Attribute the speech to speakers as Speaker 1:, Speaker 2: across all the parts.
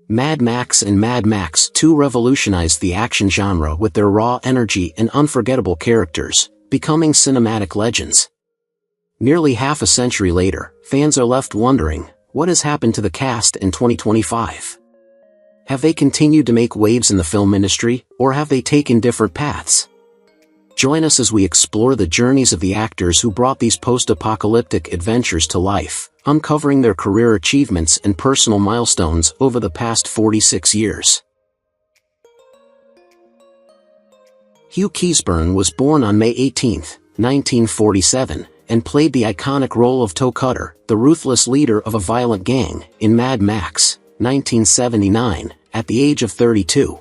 Speaker 1: Mad Max and Mad Max 2 revolutionized the action genre with their raw energy and unforgettable characters, becoming cinematic legends. Nearly half a century later, fans are left wondering, what has happened to the cast in 2025? Have they continued to make waves in the film industry, or have they taken different paths? Join us as we explore the journeys of the actors who brought these post-apocalyptic adventures to life, uncovering their career achievements and personal milestones over the past 46 years. Hugh Keays-Byrne was born on May 18, 1947, and played the iconic role of Toecutter, the ruthless leader of a violent gang, in Mad Max, 1979, at the age of 32.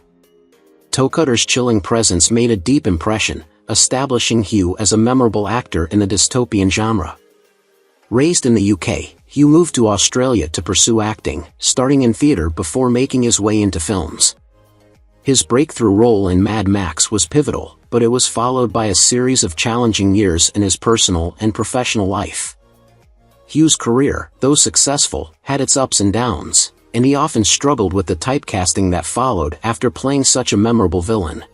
Speaker 1: Toecutter's chilling presence made a deep impression, establishing Hugh as a memorable actor in the dystopian genre. Raised in the UK, Hugh moved to Australia to pursue acting, starting in theatre before making his way into films. His breakthrough role in Mad Max was pivotal, but it was followed by a series of challenging years in his personal and professional life. Hugh's career, though successful, had its ups and downs, and he often struggled with the typecasting that followed after playing such a memorable villain.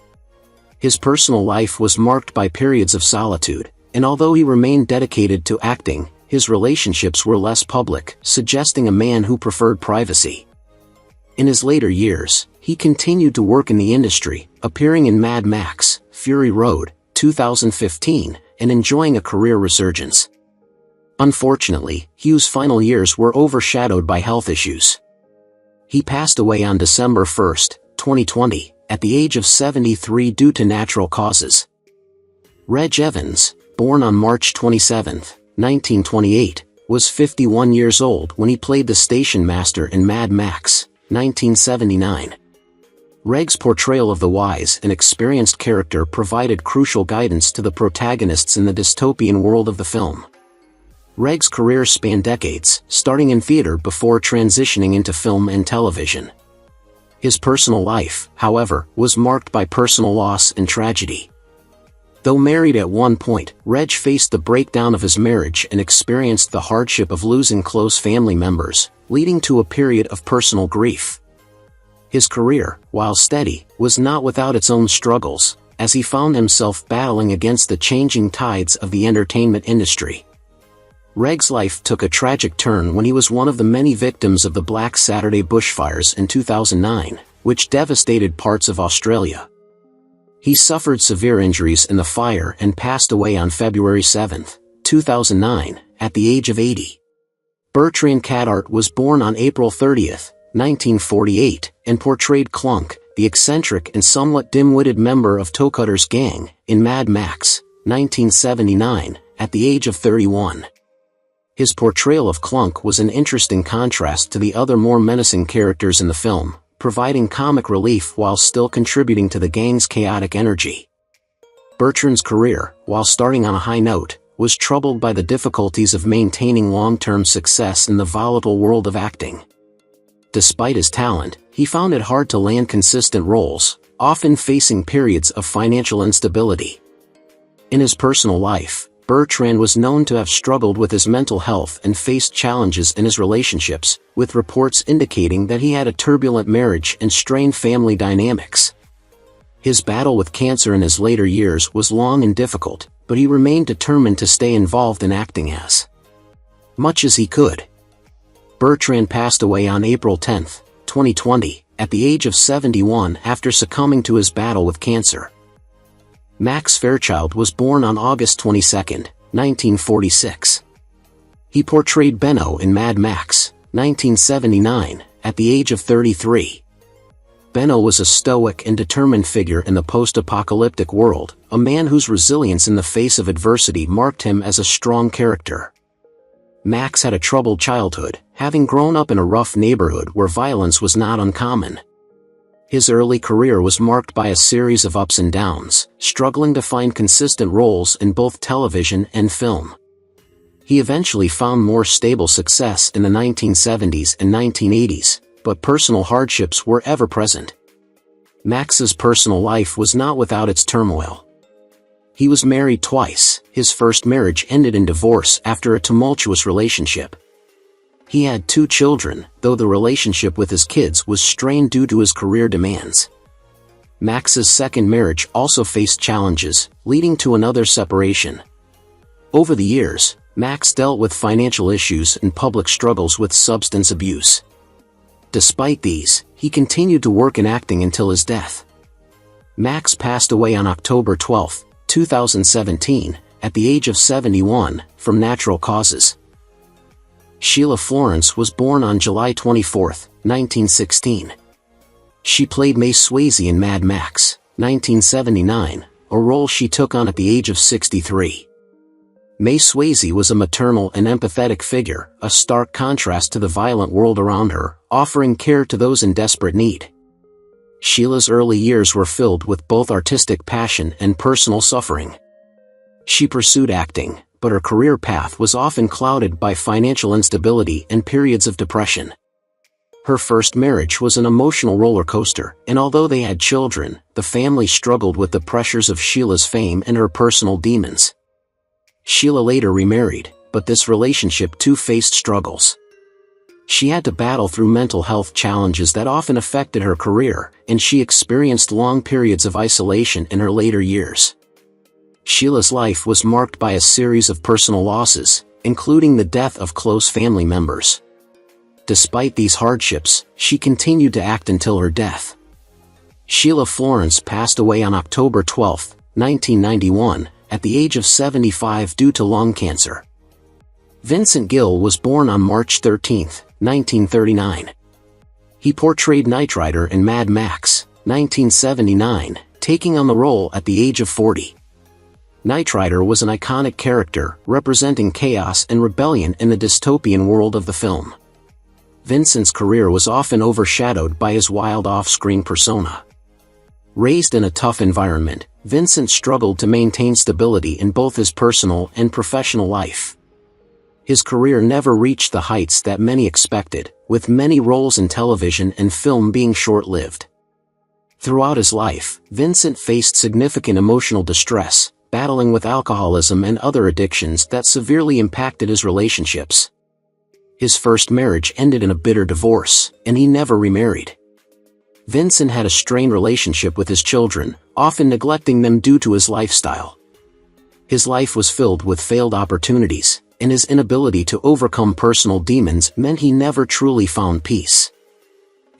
Speaker 1: His personal life was marked by periods of solitude, and although he remained dedicated to acting, his relationships were less public, suggesting a man who preferred privacy. In his later years, he continued to work in the industry, appearing in Mad Max, Fury Road, 2015, and enjoying a career resurgence. Unfortunately, Hugh's final years were overshadowed by health issues. He passed away on December 1, 2020, at the age of 73 due to natural causes. Reg Evans, born on March 27, 1928, was 51 years old when he played the station master in Mad Max, 1979. Reg's portrayal of the wise and experienced character provided crucial guidance to the protagonists in the dystopian world of the film. Reg's career spanned decades, starting in theater before transitioning into film and television. His personal life, however, was marked by personal loss and tragedy. Though married at one point, Reg faced the breakdown of his marriage and experienced the hardship of losing close family members, leading to a period of personal grief. His career, while steady, was not without its own struggles, as he found himself battling against the changing tides of the entertainment industry. Reg's life took a tragic turn when he was one of the many victims of the Black Saturday bushfires in 2009, which devastated parts of Australia. He suffered severe injuries in the fire and passed away on February 7, 2009, at the age of 80. Bertrand Cadart was born on April 30, 1948, and portrayed Clunk, the eccentric and somewhat dim-witted member of Toecutter's gang, in Mad Max, 1979, at the age of 31. His portrayal of Clunk was an interesting contrast to the other more menacing characters in the film, providing comic relief while still contributing to the gang's chaotic energy. Bertrand's career, while starting on a high note, was troubled by the difficulties of maintaining long-term success in the volatile world of acting. Despite his talent, he found it hard to land consistent roles, often facing periods of financial instability. In his personal life, Bertrand was known to have struggled with his mental health and faced challenges in his relationships, with reports indicating that he had a turbulent marriage and strained family dynamics. His battle with cancer in his later years was long and difficult, but he remained determined to stay involved in acting as much as he could. Bertrand passed away on April 10, 2020, at the age of 71 after succumbing to his battle with cancer. Max Fairchild was born on August 22, 1946. He portrayed Benno in Mad Max, 1979, at the age of 33. Benno was a stoic and determined figure in the post-apocalyptic world, a man whose resilience in the face of adversity marked him as a strong character. Max had a troubled childhood, having grown up in a rough neighborhood where violence was not uncommon. His early career was marked by a series of ups and downs, struggling to find consistent roles in both television and film. He eventually found more stable success in the 1970s and 1980s, but personal hardships were ever present. Max's personal life was not without its turmoil. He was married twice. His first marriage ended in divorce after a tumultuous relationship. He had 2 children, though the relationship with his kids was strained due to his career demands. Max's second marriage also faced challenges, leading to another separation. Over the years, Max dealt with financial issues and public struggles with substance abuse. Despite these, he continued to work in acting until his death. Max passed away on October 12, 2017, at the age of 71, from natural causes. Sheila Florence was born on July 24, 1916. She played May Swaisey in Mad Max, 1979, a role she took on at the age of 63. May Swaisey was a maternal and empathetic figure, a stark contrast to the violent world around her, offering care to those in desperate need. Sheila's early years were filled with both artistic passion and personal suffering. She pursued acting, but her career path was often clouded by financial instability and periods of depression. Her first marriage was an emotional roller coaster, and although they had children, the family struggled with the pressures of Sheila's fame and her personal demons. Sheila later remarried, but this relationship too faced struggles. She had to battle through mental health challenges that often affected her career, and she experienced long periods of isolation in her later years. Sheila's life was marked by a series of personal losses, including the death of close family members. Despite these hardships, she continued to act until her death. Sheila Florence passed away on October 12, 1991, at the age of 75 due to lung cancer. Vincent Gill was born on March 13, 1939. He portrayed Nightrider in Mad Max, 1979, taking on the role at the age of 40. Nightrider was an iconic character, representing chaos and rebellion in the dystopian world of the film. Vincent's career was often overshadowed by his wild off-screen persona. Raised in a tough environment, Vincent struggled to maintain stability in both his personal and professional life. His career never reached the heights that many expected, with many roles in television and film being short-lived. Throughout his life, Vincent faced significant emotional distress, battling with alcoholism and other addictions that severely impacted his relationships. His first marriage ended in a bitter divorce, and he never remarried. Vincent had a strained relationship with his children, often neglecting them due to his lifestyle. His life was filled with failed opportunities, and his inability to overcome personal demons meant he never truly found peace.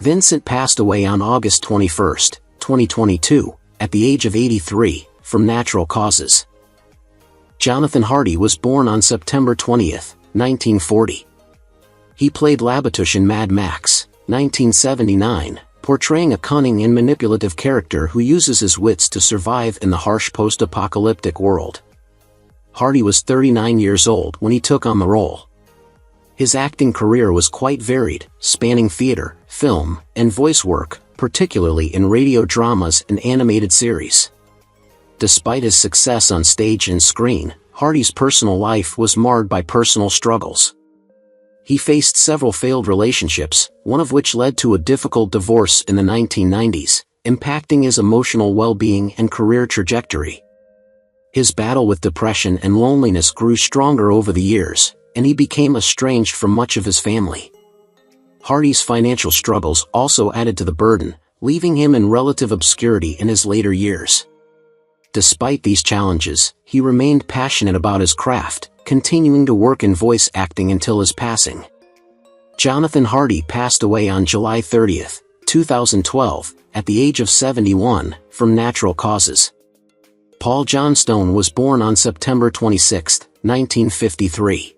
Speaker 1: Vincent passed away on August 21, 2022, at the age of 83, from natural causes. Jonathan Hardy was born on September 20, 1940. He played Labatouche in Mad Max, 1979, portraying a cunning and manipulative character who uses his wits to survive in the harsh post-apocalyptic world. Hardy was 39 years old when he took on the role. His acting career was quite varied, spanning theater, film, and voice work, particularly in radio dramas and animated series. Despite his success on stage and screen, Hardy's personal life was marred by personal struggles. He faced several failed relationships, one of which led to a difficult divorce in the 1990s, impacting his emotional well-being and career trajectory. His battle with depression and loneliness grew stronger over the years, and he became estranged from much of his family. Hardy's financial struggles also added to the burden, leaving him in relative obscurity in his later years. Despite these challenges, he remained passionate about his craft, continuing to work in voice acting until his passing. Jonathan Hardy passed away on July 30, 2012, at the age of 71, from natural causes. Paul Johnstone was born on September 26, 1953.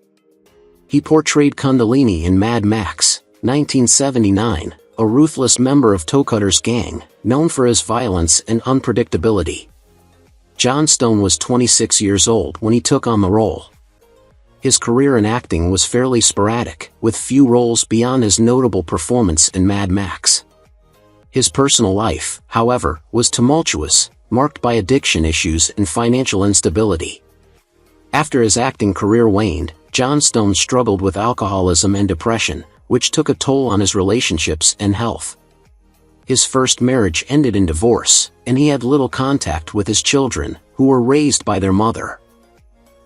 Speaker 1: He portrayed Cundalini in Mad Max, 1979, a ruthless member of Toecutter's gang, known for his violence and unpredictability. Johnstone was 26 years old when he took on the role. His career in acting was fairly sporadic, with few roles beyond his notable performance in Mad Max. His personal life, however, was tumultuous, marked by addiction issues and financial instability. After his acting career waned, Johnstone struggled with alcoholism and depression, which took a toll on his relationships and health. His first marriage ended in divorce, and he had little contact with his children, who were raised by their mother.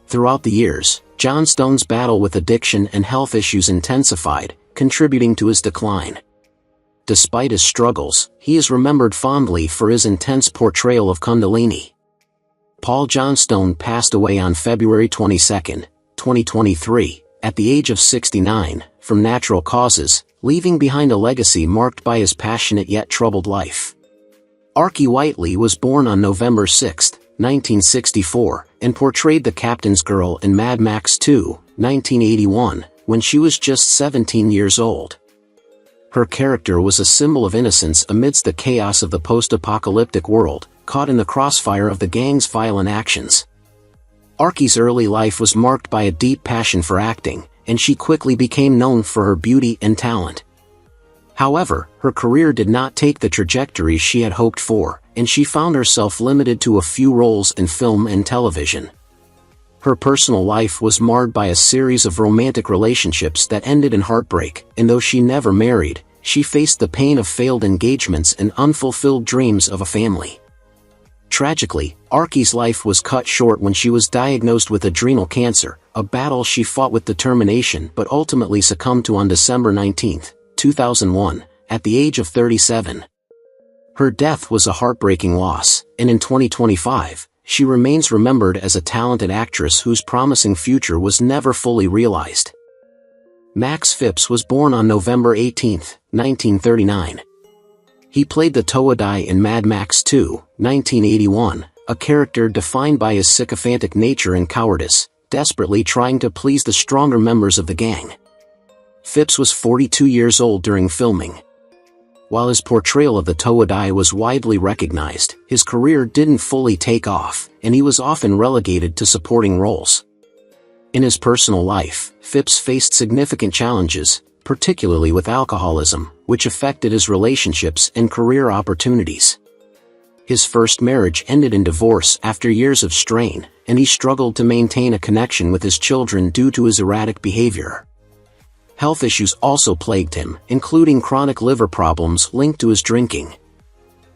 Speaker 1: Throughout the years, Johnstone's battle with addiction and health issues intensified, contributing to his decline. Despite his struggles, he is remembered fondly for his intense portrayal of Cundalini. Paul Johnstone passed away on February 22, 2023, at the age of 69, from natural causes, leaving behind a legacy marked by his passionate yet troubled life. Archie Whiteley was born on November 6, 1964, and portrayed the Captain's Girl in Mad Max 2, 1981, when she was just 17 years old. Her character was a symbol of innocence amidst the chaos of the post-apocalyptic world, caught in the crossfire of the gang's violent actions. Archie's early life was marked by a deep passion for acting, and she quickly became known for her beauty and talent. However, her career did not take the trajectory she had hoped for, and she found herself limited to a few roles in film and television. Her personal life was marred by a series of romantic relationships that ended in heartbreak, and though she never married, she faced the pain of failed engagements and unfulfilled dreams of a family. Tragically, Archie's life was cut short when she was diagnosed with adrenal cancer, a battle she fought with determination but ultimately succumbed to on December 19, 2001, at the age of 37. Her death was a heartbreaking loss, and in 2025, she remains remembered as a talented actress whose promising future was never fully realized. Max Phipps was born on November 18, 1939. He played the Toadie in Mad Max 2, 1981, a character defined by his sycophantic nature and cowardice, desperately trying to please the stronger members of the gang. Phipps was 42 years old during filming. While his portrayal of the Toadie was widely recognized, his career didn't fully take off, and he was often relegated to supporting roles. In his personal life, Phipps faced significant challenges, particularly with alcoholism, which affected his relationships and career opportunities. His first marriage ended in divorce after years of strain, and he struggled to maintain a connection with his children due to his erratic behavior. Health issues also plagued him, including chronic liver problems linked to his drinking.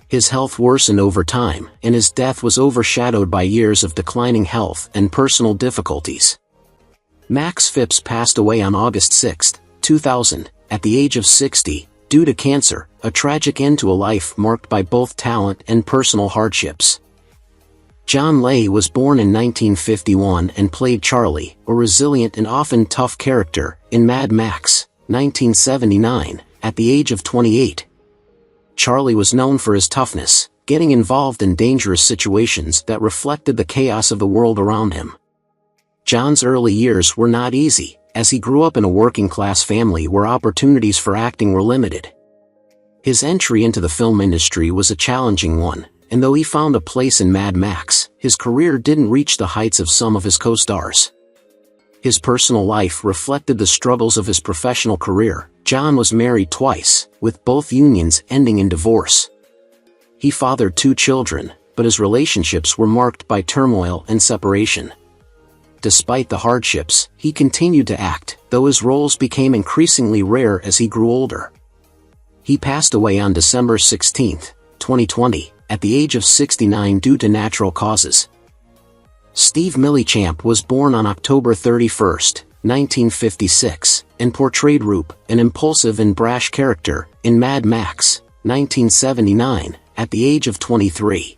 Speaker 1: His health worsened over time, and his death was overshadowed by years of declining health and personal difficulties. Max Phipps passed away on August 6, 2000, at the age of 60, due to cancer, a tragic end to a life marked by both talent and personal hardships. John Lay was born in 1951 and played Charlie, a resilient and often tough character, in Mad Max, 1979, at the age of 28. Charlie was known for his toughness, getting involved in dangerous situations that reflected the chaos of the world around him. John's early years were not easy, as he grew up in a working-class family where opportunities for acting were limited. His entry into the film industry was a challenging one, and though he found a place in Mad Max, his career didn't reach the heights of some of his co-stars. His personal life reflected the struggles of his professional career. John was married twice, with both unions ending in divorce. He fathered 2 children, but his relationships were marked by turmoil and separation. Despite the hardships, he continued to act, though his roles became increasingly rare as he grew older. He passed away on December 16, 2020, at the age of 69 due to natural causes. Steve Millichamp was born on October 31, 1956, and portrayed Roop, an impulsive and brash character, in Mad Max, 1979, at the age of 23.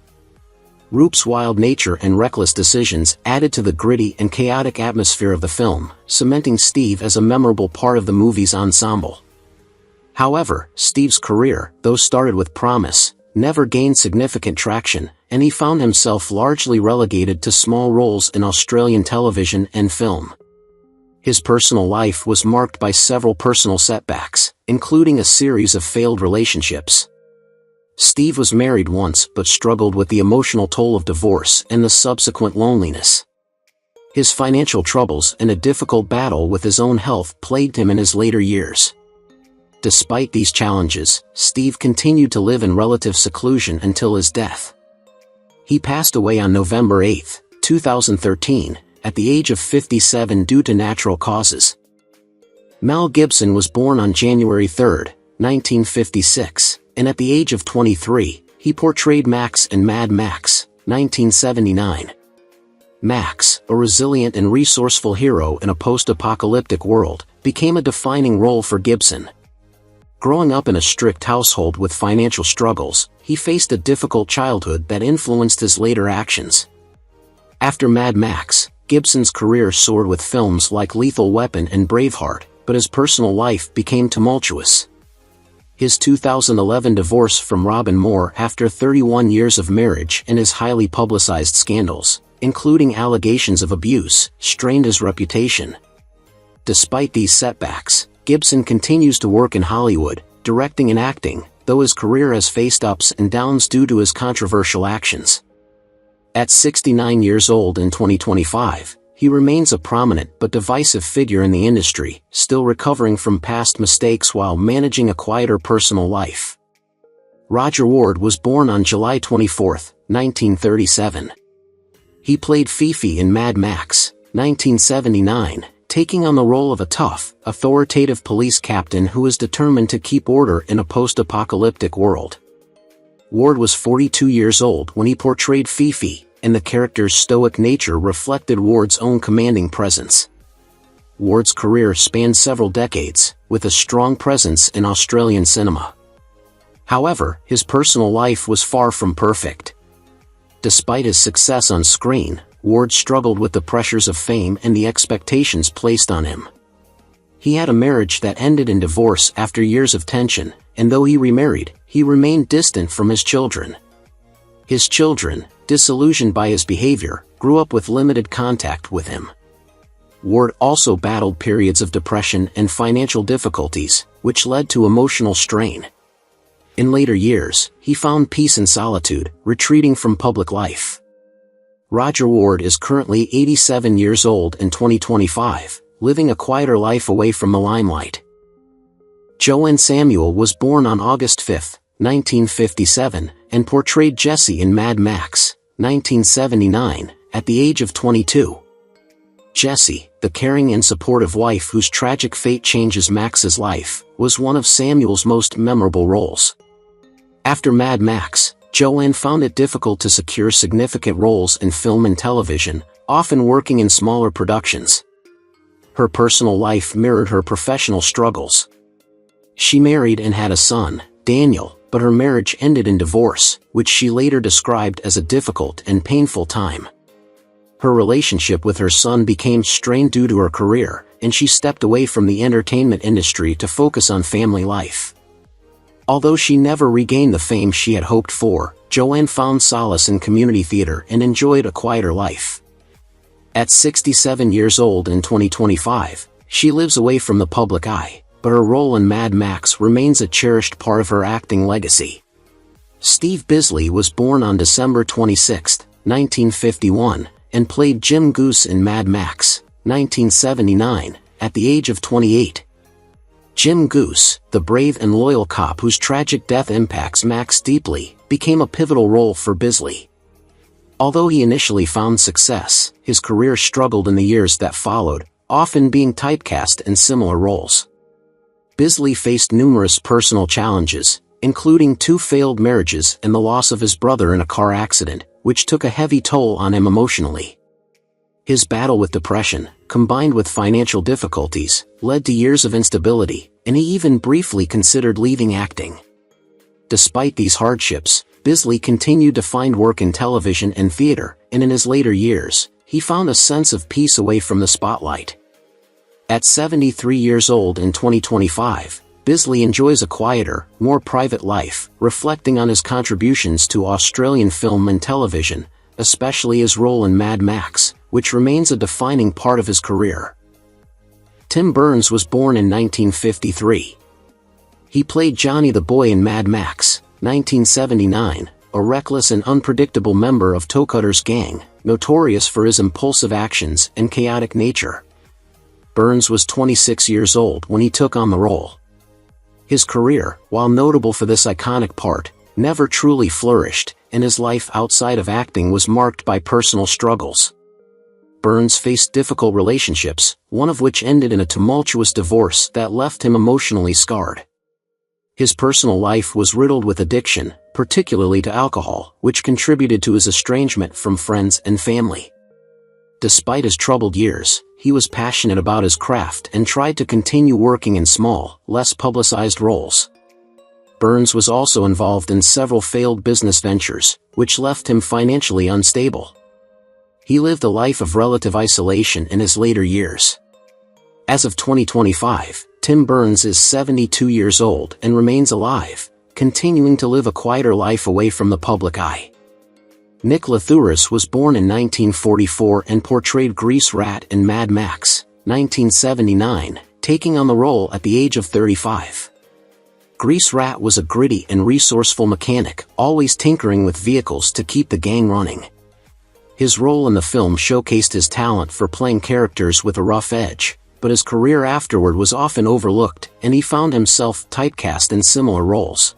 Speaker 1: Roop's wild nature and reckless decisions added to the gritty and chaotic atmosphere of the film, cementing Steve as a memorable part of the movie's ensemble. However, Steve's career, though started with promise, never gained significant traction, and he found himself largely relegated to small roles in Australian television and film. His personal life was marked by several personal setbacks, including a series of failed relationships. Steve was married once but struggled with the emotional toll of divorce and the subsequent loneliness. His financial troubles and a difficult battle with his own health plagued him in his later years. Despite these challenges, Steve continued to live in relative seclusion until his death. He passed away on November 8, 2013, at the age of 57 due to natural causes. Mel Gibson was born on January 3, 1956, and at the age of 23, he portrayed Max in Mad Max, 1979. Max, a resilient and resourceful hero in a post-apocalyptic world, became a defining role for Gibson. Growing up in a strict household with financial struggles, he faced a difficult childhood that influenced his later actions. After Mad Max, Gibson's career soared with films like Lethal Weapon and Braveheart, but his personal life became tumultuous. His 2011 divorce from Robin Moore after 31 years of marriage and his highly publicized scandals, including allegations of abuse, strained his reputation. Despite these setbacks, Gibson continues to work in Hollywood, directing and acting, though his career has faced ups and downs due to his controversial actions. At 69 years old in 2025, he remains a prominent but divisive figure in the industry, still recovering from past mistakes while managing a quieter personal life. Roger Ward was born on July 24, 1937. He played Fifi in Mad Max, 1979, taking on the role of a tough, authoritative police captain who is determined to keep order in a post-apocalyptic world. Ward was 42 years old when he portrayed Fifi, and the character's stoic nature reflected Ward's own commanding presence. Ward's career spanned several decades, with a strong presence in Australian cinema. However, his personal life was far from perfect. Despite his success on screen, Ward struggled with the pressures of fame and the expectations placed on him. He had a marriage that ended in divorce after years of tension, and though he remarried, he remained distant from his children. His children, disillusioned by his behavior, grew up with limited contact with him. Ward also battled periods of depression and financial difficulties, which led to emotional strain. In later years, he found peace in solitude, retreating from public life. Roger Ward is currently 87 years old in 2025, living a quieter life away from the limelight. Joanne Samuel was born on August 5, 1957, and portrayed Jessie in Mad Max, 1979, at the age of 22. Jessie, the caring and supportive wife whose tragic fate changes Max's life, was one of Samuel's most memorable roles. After Mad Max, Joanne found it difficult to secure significant roles in film and television, often working in smaller productions. Her personal life mirrored her professional struggles. She married and had a son, Daniel, but her marriage ended in divorce, which she later described as a difficult and painful time. Her relationship with her son became strained due to her career, and she stepped away from the entertainment industry to focus on family life. Although she never regained the fame she had hoped for, Joanne found solace in community theater and enjoyed a quieter life. At 67 years old in 2025, she lives away from the public eye, but her role in Mad Max remains a cherished part of her acting legacy. Steve Bisley was born on December 26, 1951, and played Jim Goose in Mad Max, 1979, at the age of 28. Jim Goose, the brave and loyal cop whose tragic death impacts Max deeply, became a pivotal role for Bisley. Although he initially found success, his career struggled in the years that followed, often being typecast in similar roles. Bisley faced numerous personal challenges, including 2 failed marriages and the loss of his brother in a car accident, which took a heavy toll on him emotionally. His battle with depression, combined with financial difficulties, led to years of instability, and he even briefly considered leaving acting. Despite these hardships, Bisley continued to find work in television and theater, and in his later years, he found a sense of peace away from the spotlight. At 73 years old in 2025, Bisley enjoys a quieter, more private life, reflecting on his contributions to Australian film and television, especially his role in Mad Max, which remains a defining part of his career. Tim Burns was born in 1953. He played Johnny the Boy in Mad Max, 1979, a reckless and unpredictable member of Toecutter's gang, notorious for his impulsive actions and chaotic nature. Burns was 26 years old when he took on the role. His career, while notable for this iconic part, never truly flourished, and his life outside of acting was marked by personal struggles. Burns faced difficult relationships, one of which ended in a tumultuous divorce that left him emotionally scarred. His personal life was riddled with addiction, particularly to alcohol, which contributed to his estrangement from friends and family. Despite his troubled years, he was passionate about his craft and tried to continue working in small, less publicized roles. Burns was also involved in several failed business ventures, which left him financially unstable. He lived a life of relative isolation in his later years. As of 2025, Tim Burns is 72 years old and remains alive, continuing to live a quieter life away from the public eye. Nick Lathouris was born in 1944 and portrayed Grease Rat in Mad Max, 1979, taking on the role at the age of 35. Grease Rat was a gritty and resourceful mechanic, always tinkering with vehicles to keep the gang running. His role in the film showcased his talent for playing characters with a rough edge, but his career afterward was often overlooked, and he found himself typecast in similar roles.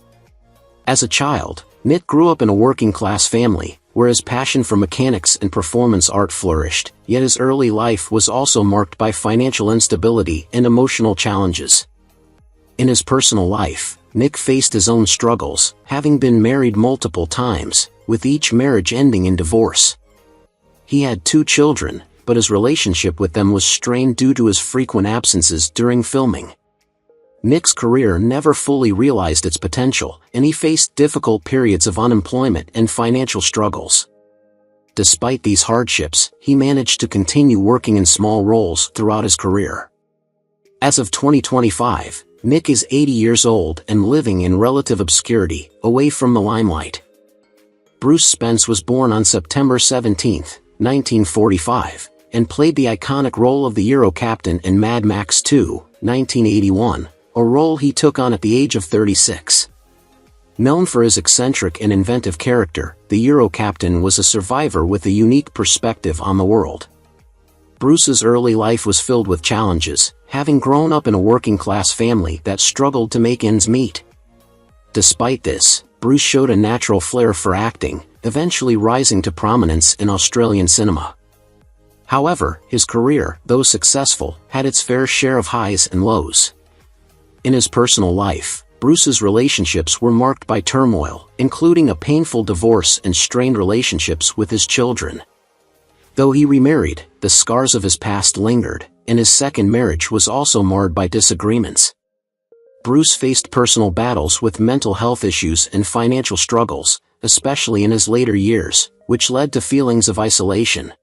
Speaker 1: As a child, Nick grew up in a working-class family, where his passion for mechanics and performance art flourished, yet his early life was also marked by financial instability and emotional challenges. In his personal life, Nick faced his own struggles, having been married multiple times, with each marriage ending in divorce. He had 2 children, but his relationship with them was strained due to his frequent absences during filming. Nick's career never fully realized its potential, and he faced difficult periods of unemployment and financial struggles. Despite these hardships, he managed to continue working in small roles throughout his career. As of 2025, Nick is 80 years old and living in relative obscurity, away from the limelight. Bruce Spence was born on September 17, 1945, and played the iconic role of the Gyro Captain in Mad Max 2, 1981, a role he took on at the age of 36. Known for his eccentric and inventive character, the Gyro Captain was a survivor with a unique perspective on the world. Bruce's early life was filled with challenges, having grown up in a working-class family that struggled to make ends meet. Despite this, Bruce showed a natural flair for acting, eventually rising to prominence in Australian cinema. However, his career, though successful, had its fair share of highs and lows. In his personal life, Bruce's relationships were marked by turmoil, including a painful divorce and strained relationships with his children. Though he remarried, the scars of his past lingered, and his second marriage was also marred by disagreements. Bruce faced personal battles with mental health issues and financial struggles, especially in his later years, which led to feelings of isolation.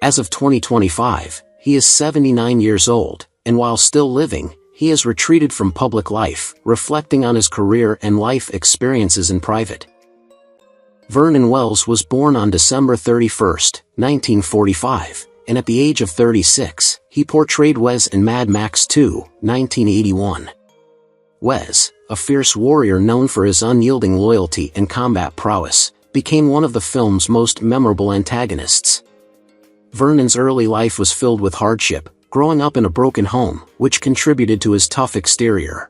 Speaker 1: As of 2025, he is 79 years old, and while still living, he has retreated from public life, reflecting on his career and life experiences in private. Vernon Wells was born on December 31, 1945, and at the age of 36, he portrayed Wes in Mad Max 2, 1981. Wes, a fierce warrior known for his unyielding loyalty and combat prowess, became one of the film's most memorable antagonists. Vernon's early life was filled with hardship, growing up in a broken home, which contributed to his tough exterior.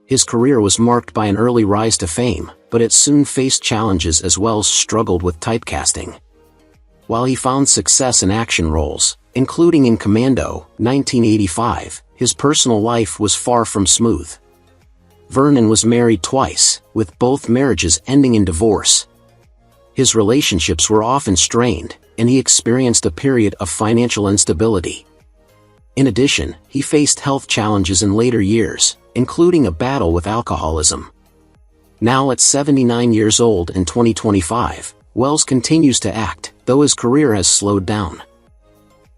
Speaker 1: His career was marked by an early rise to fame, but it soon faced challenges as Wells struggled with typecasting. While he found success in action roles, including in Commando, 1985, his personal life was far from smooth. Vernon was married twice, with both marriages ending in divorce. His relationships were often strained, and he experienced a period of financial instability. In addition, he faced health challenges in later years, including a battle with alcoholism. Now at 79 years old in 2025, Wells continues to act, though his career has slowed down.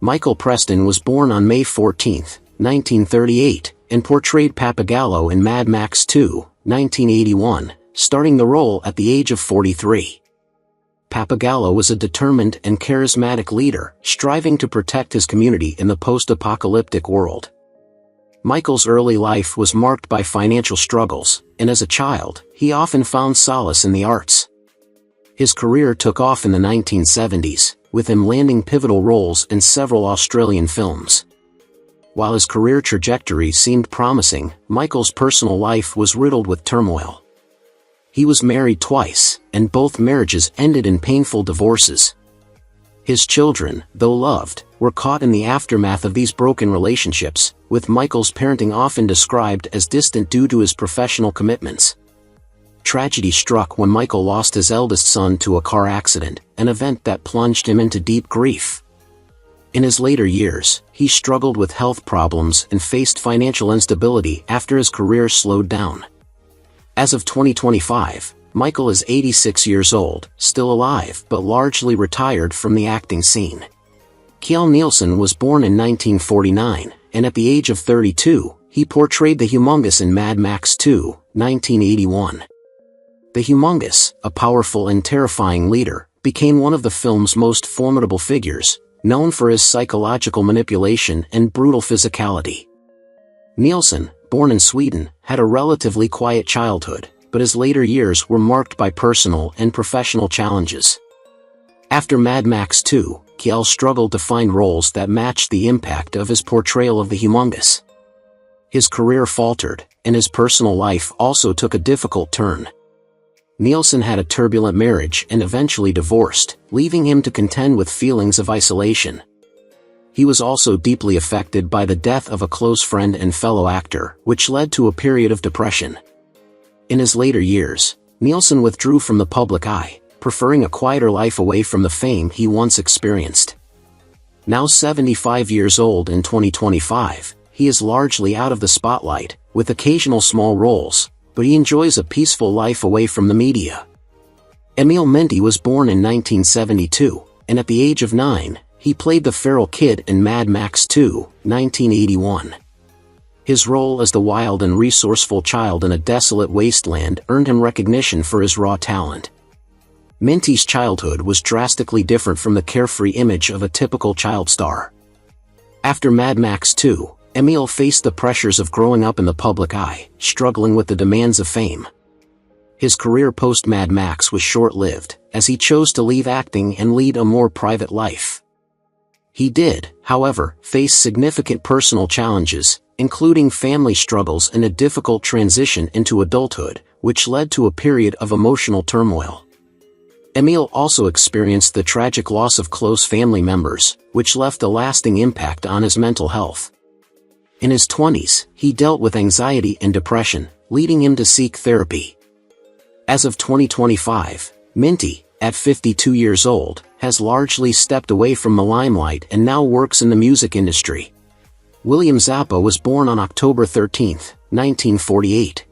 Speaker 1: Michael Preston was born on May 14, 1938, and portrayed Pappagallo in Mad Max 2, 1981, starting the role at the age of 43. Pappagallo was a determined and charismatic leader, striving to protect his community in the post-apocalyptic world. Michael's early life was marked by financial struggles, and as a child, he often found solace in the arts. His career took off in the 1970s, with him landing pivotal roles in several Australian films. While his career trajectory seemed promising, Michael's personal life was riddled with turmoil. He was married twice, and both marriages ended in painful divorces. His children, though loved, were caught in the aftermath of these broken relationships, with Michael's parenting often described as distant due to his professional commitments. Tragedy struck when Michael lost his eldest son to a car accident, an event that plunged him into deep grief. In his later years, he struggled with health problems and faced financial instability after his career slowed down. As of 2025, Michael is 86 years old, still alive but largely retired from the acting scene. Kjell Nielsen was born in 1949, and at the age of 32, he portrayed the Humungus in Mad Max 2, 1981. The Humungus, a powerful and terrifying leader, became one of the film's most formidable figures, known for his psychological manipulation and brutal physicality. Nielsen, born in Sweden, had a relatively quiet childhood, but his later years were marked by personal and professional challenges. After Mad Max 2, Kjell struggled to find roles that matched the impact of his portrayal of the Humungus. His career faltered, and his personal life also took a difficult turn. Nielsen had a turbulent marriage and eventually divorced, leaving him to contend with feelings of isolation. He was also deeply affected by the death of a close friend and fellow actor, which led to a period of depression. In his later years, Nielsen withdrew from the public eye, preferring a quieter life away from the fame he once experienced. Now 75 years old in 2025, he is largely out of the spotlight, with occasional small roles, but he enjoys a peaceful life away from the media. Emil Menti was born in 1972, and at the age of 9, he played the feral kid in Mad Max 2, 1981. His role as the wild and resourceful child in a desolate wasteland earned him recognition for his raw talent. Menti's childhood was drastically different from the carefree image of a typical child star. After Mad Max 2, Emil faced the pressures of growing up in the public eye, struggling with the demands of fame. His career post-Mad Max was short-lived, as he chose to leave acting and lead a more private life. He did, however, face significant personal challenges, including family struggles and a difficult transition into adulthood, which led to a period of emotional turmoil. Emil also experienced the tragic loss of close family members, which left a lasting impact on his mental health. In his 20s, he dealt with anxiety and depression, leading him to seek therapy. As of 2025, Menti, at 52 years old, has largely stepped away from the limelight and now works in the music industry. William Zappa was born on October 13, 1948.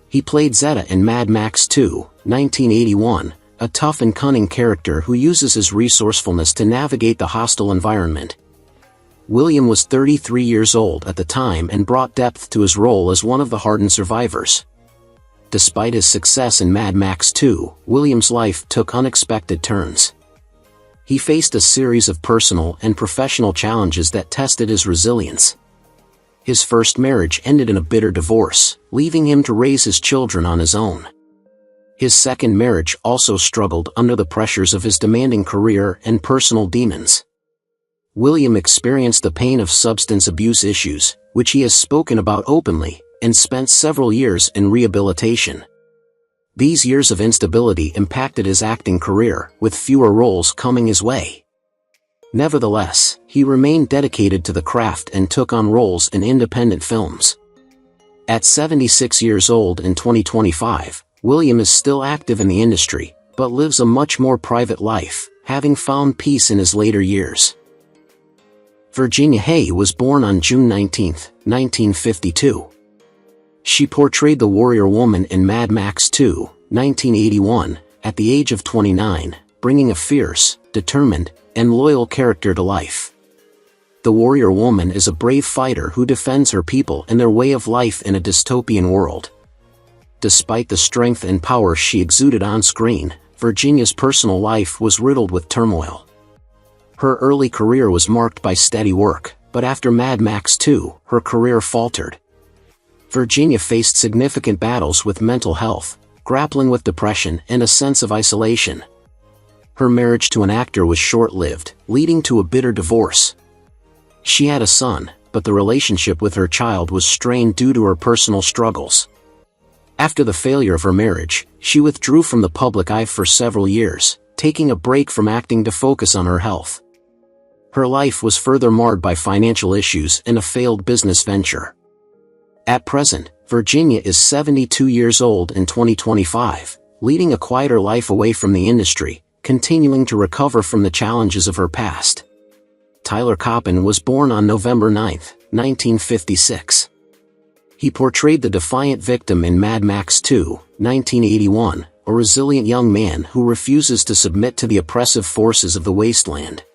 Speaker 1: He played Zetta in Mad Max 2, 1981, a tough and cunning character who uses his resourcefulness to navigate the hostile environment. William was 33 years old at the time and brought depth to his role as one of the hardened survivors. Despite his success in Mad Max 2, William's life took unexpected turns. He faced a series of personal and professional challenges that tested his resilience. His first marriage ended in a bitter divorce, leaving him to raise his children on his own. His second marriage also struggled under the pressures of his demanding career and personal demons. William experienced the pain of substance abuse issues, which he has spoken about openly, and spent several years in rehabilitation. These years of instability impacted his acting career, with fewer roles coming his way. Nevertheless, he remained dedicated to the craft and took on roles in independent films. At 76 years old in 2025, William is still active in the industry, but lives a much more private life, having found peace in his later years. Virginia Hay was born on June 19, 1952. She portrayed the warrior woman in Mad Max 2, 1981, at the age of 29, bringing a fierce, determined, and loyal character to life. The warrior woman is a brave fighter who defends her people and their way of life in a dystopian world. Despite the strength and power she exuded on screen, Virginia's personal life was riddled with turmoil. Her early career was marked by steady work, but after Mad Max 2, her career faltered. Virginia faced significant battles with mental health, grappling with depression and a sense of isolation. Her marriage to an actor was short-lived, leading to a bitter divorce. She had a son, but the relationship with her child was strained due to her personal struggles. After the failure of her marriage, she withdrew from the public eye for several years, taking a break from acting to focus on her health. Her life was further marred by financial issues and a failed business venture. At present, Virginia is 72 years old in 2025, leading a quieter life away from the industry, continuing to recover from the challenges of her past. Gyro Captain was born on November 9, 1956. He portrayed the defiant victim in Mad Max 2, 1981, a resilient young man who refuses to submit to the oppressive forces of the wasteland.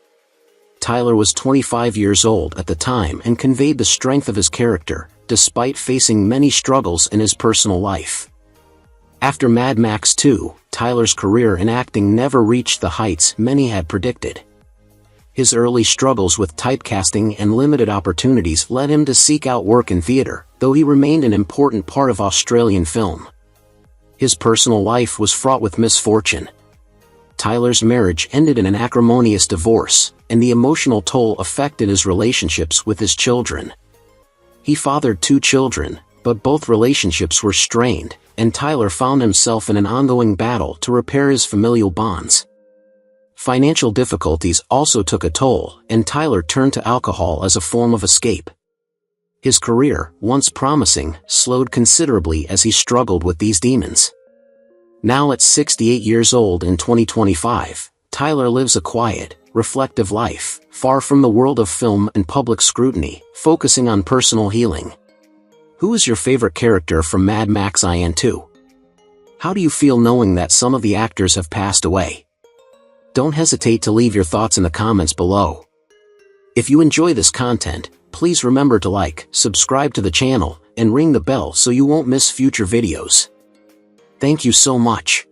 Speaker 1: Tyler was 25 years old at the time and conveyed the strength of his character, despite facing many struggles in his personal life. After Mad Max 2, Tyler's career in acting never reached the heights many had predicted. His early struggles with typecasting and limited opportunities led him to seek out work in theater, though he remained an important part of Australian film. His personal life was fraught with misfortune. Tyler's marriage ended in an acrimonious divorce, and the emotional toll affected his relationships with his children. He fathered 2 children, but both relationships were strained, and Tyler found himself in an ongoing battle to repair his familial bonds. Financial difficulties also took a toll, and Tyler turned to alcohol as a form of escape. His career, once promising, slowed considerably as he struggled with these demons. Now at 68 years old in 2025, Tyler lives a quiet, reflective life, far from the world of film and public scrutiny, focusing on personal healing. Who is your favorite character from Mad Max IN 2? How do you feel knowing that some of the actors have passed away? Don't hesitate to leave your thoughts in the comments below. If you enjoy this content, please remember to like, subscribe to the channel, and ring the bell so you won't miss future videos. Thank you so much.